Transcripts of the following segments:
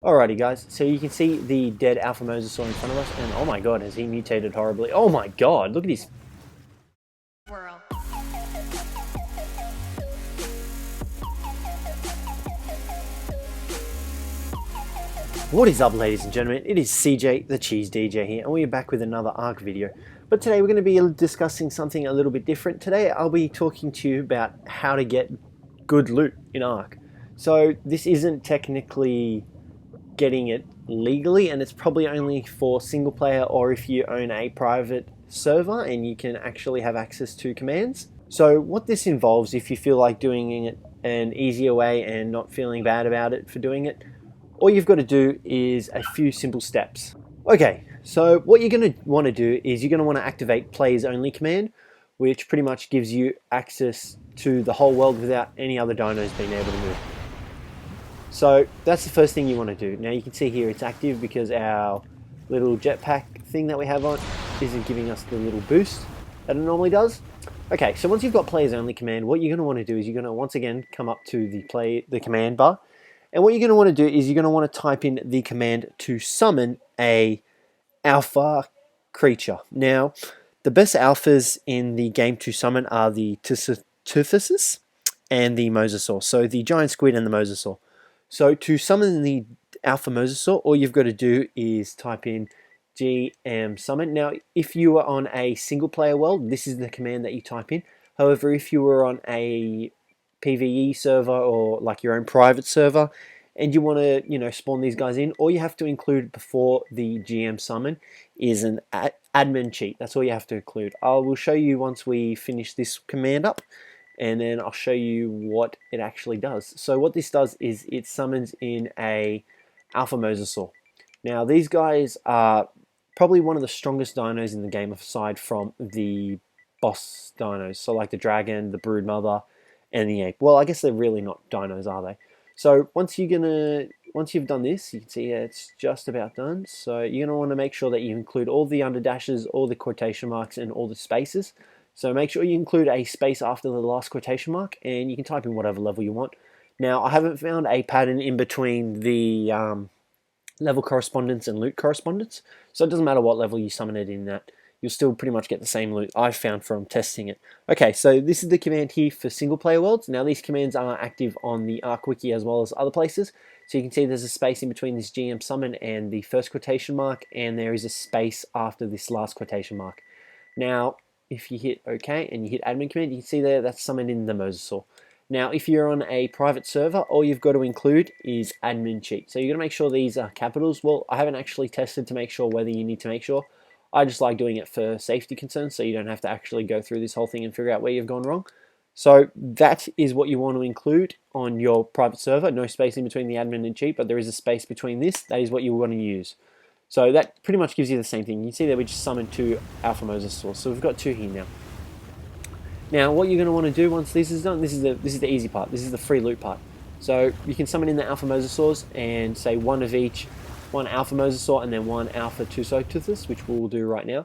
Alrighty guys, so you can see the dead alpha mosasaur in front of us, and oh my god, has he mutated horribly. Oh my god, look at his... Whirl. What is up, ladies and gentlemen? It is Cjthecheesedj here, and we are back with another ARK video. But today we're going to be discussing something a little bit different. Today I'll be talking to you about how to get good loot in ARK. So this isn't technically getting it legally, and it's probably only for single player or if you own a private server and you can actually have access to commands. So what this involves, if you feel like doing it an easier way and not feeling bad about it for doing it, all you've got to do is a few simple steps. Okay, so what you're going to want to do is you're going to want to activate players only command, which pretty much gives you access to the whole world without any other dinos being able to move. So that's the first thing you want to do. Now you can see here it's active because our little jetpack thing that we have on isn't giving us the little boost that it normally does. Okay, so once you've got players only command, what you're going to want to do is you're going to once again come up to the command bar, and what you're going to want to do is you're going to want to type in the command to summon a alpha creature. Now the best alphas in the game to summon are the Cjthecheesedj and the mosasaur, so the giant squid and the mosasaur. So to summon the alpha mosasaur, all you've got to do is type in GM summon. Now, if you are on a single player world, this is the command that you type in. However, if you were on a PvE server or like your own private server and you want to, spawn these guys in, all you have to include before the GM summon is an admin cheat. That's all you have to include. I will show you once we finish this command up, and then I'll show you what it actually does. So what this does is it summons in a alpha mosasaur. Now these guys are probably one of the strongest dinos in the game aside from the boss dinos. So like the dragon, the broodmother, and the ape. Well, I guess they're really not dinos, are they? So once you've done this, you can see it's just about done. So you're gonna want to make sure that you include all the underdashes, all the quotation marks, and all the spaces. So make sure you include a space after the last quotation mark, and you can type in whatever level you want. Now, I haven't found a pattern in between the level correspondence and loot correspondence, so it doesn't matter what level you summon it in at. You'll still pretty much get the same loot I've found from testing it. Okay, so this is the command here for single player worlds. Now, these commands are active on the ARK wiki as well as other places. So you can see there's a space in between this GM summon and the first quotation mark, and there is a space after this last quotation mark. Now, if you hit OK and you hit admin command, you can see there that's summoned in the mosasaur. Now, if you're on a private server, all you've got to include is admin cheat. So you're going to make sure these are capitals. Well, I haven't actually tested to make sure whether you need to make sure. I just like doing it for safety concerns, so you don't have to actually go through this whole thing and figure out where you've gone wrong. So that is what you want to include on your private server. No space in between the admin and cheat, but there is a space between this. That is what you want to use. So that pretty much gives you the same thing. You can see that we just summoned two alpha mosasaurs. So we've got two here now. Now what you're going to want to do once this is done, this is the easy part. This is the free loot part. So you can summon in the alpha mosasaurs and say one of each, one alpha mosasaur and then one alpha Cjthecheesedj, which we'll do right now.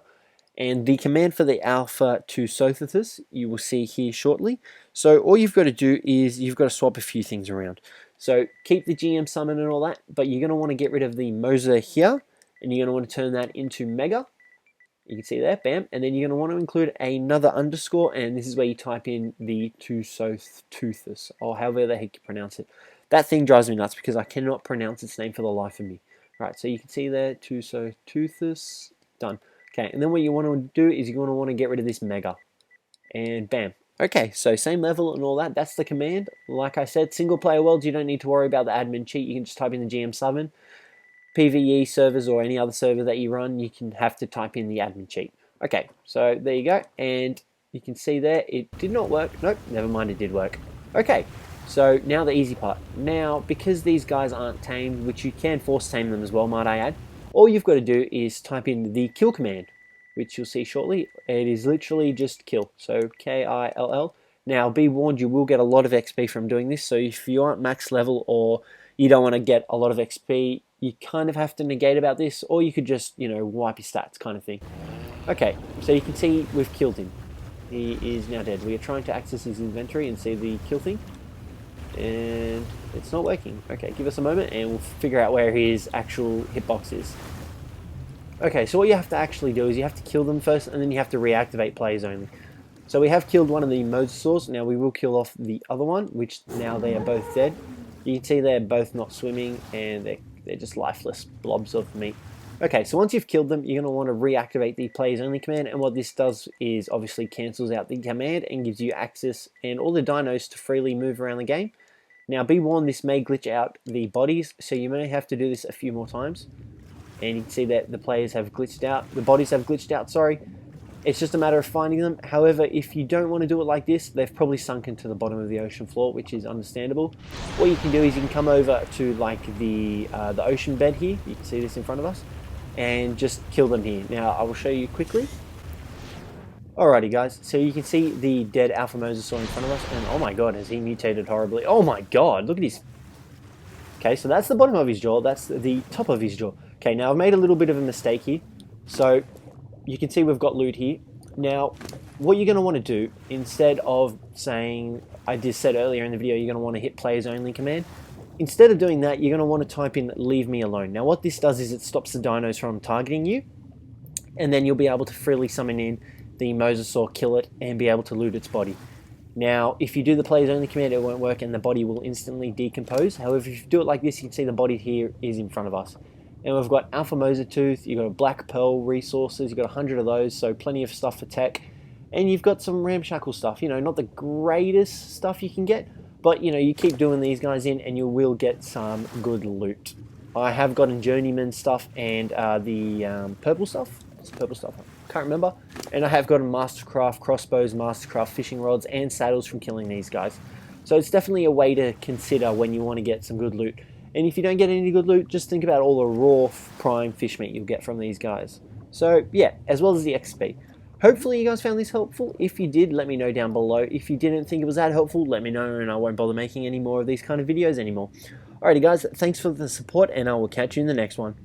And the command for the alpha Cjthecheesedj you will see here shortly. So all you've got to do is you've got to swap a few things around. So keep the GM summon and all that, but you're going to want to get rid of the mosa here. And you're going to want to turn that into mega. You can see there, bam. And then you're going to want to include another underscore, and this is where you type in the Cjthecheesedj, or however the heck you pronounce it. That thing drives me nuts because I cannot pronounce its name for the life of me. Right, so you can see there, Cjthecheesedj, done. Okay, and then what you want to do is you're going to want to get rid of this mega. And bam. Okay, so same level and all that. That's the command. Like I said, single player worlds, you don't need to worry about the admin cheat. You can just type in the GM summon. PvE servers or any other server that you run, you can have to type in the admin cheat. Okay, so there you go, and you can see there it did not work. Nope, never mind, it did work. Okay, so now the easy part. Now, because these guys aren't tamed, which you can force tame them as well, might I add, all you've got to do is type in the kill command, which you'll see shortly. It is literally just kill, so K-I-L-L. Now, be warned, you will get a lot of XP from doing this, so if you aren't max level or you don't want to get a lot of XP, you kind of have to negate about this, or you could just, wipe your stats kind of thing. Okay, so you can see we've killed him. He is now dead. We are trying to access his inventory and see the kill thing. and it's not working. Okay, give us a moment and we'll figure out where his actual hitbox is. Okay, so what you have to actually do is you have to kill them first, and then you have to reactivate players only. So we have killed one of the mosasaurs. Now we will kill off the other one, which now they are both dead. You can see they're both not swimming, and they're just lifeless blobs of meat. Okay, so once you've killed them, you're going to want to reactivate the players only command, and what this does is obviously cancels out the command and gives you access and all the dinos to freely move around the game. Now be warned, this may glitch out the bodies, so you may have to do this a few more times. And you can see that the players have glitched out, the bodies have glitched out, sorry. It's just a matter of finding them. However, if you don't want to do it like this, they've probably sunk into the bottom of the ocean floor, which is understandable. What you can do is you can come over to like the ocean bed here. You can see this in front of us, and just kill them here. Now I will show you quickly. Alrighty guys, so you can see the dead alpha mosasaur in front of us, and oh my god, has he mutated horribly. Oh my god, look at his... Okay, so that's the bottom of his jaw, that's the top of his jaw. Okay, now I've made a little bit of a mistake here. So you can see we've got loot here. Now, what you're going to want to do, instead of saying, I just said earlier in the video, you're going to want to hit players only command. Instead of doing that, you're going to want to type in leave me alone. Now what this does is it stops the dinos from targeting you, and then you'll be able to freely summon in the mosasaur, kill it, and be able to loot its body. Now, if you do the players only command, it won't work and the body will instantly decompose. However, if you do it like this, you can see the body here is in front of us. And we've got alpha mosatooth, you've got a black pearl resources, you've got 100 of those, so plenty of stuff for tech. And you've got some ramshackle stuff, you know, not the greatest stuff you can get, but you know, you keep doing these guys in and you will get some good loot. I have gotten journeyman stuff and the purple stuff. It's purple stuff, I can't remember. And I have gotten mastercraft crossbows, mastercraft fishing rods, and saddles from killing these guys. So it's definitely a way to consider when you want to get some good loot. And if you don't get any good loot, just think about all the raw prime fish meat you'll get from these guys. So yeah, as well as the XP. Hopefully you guys found this helpful. If you did, let me know down below. If you didn't think it was that helpful, let me know and I won't bother making any more of these kind of videos anymore. Alrighty guys, thanks for the support and I will catch you in the next one.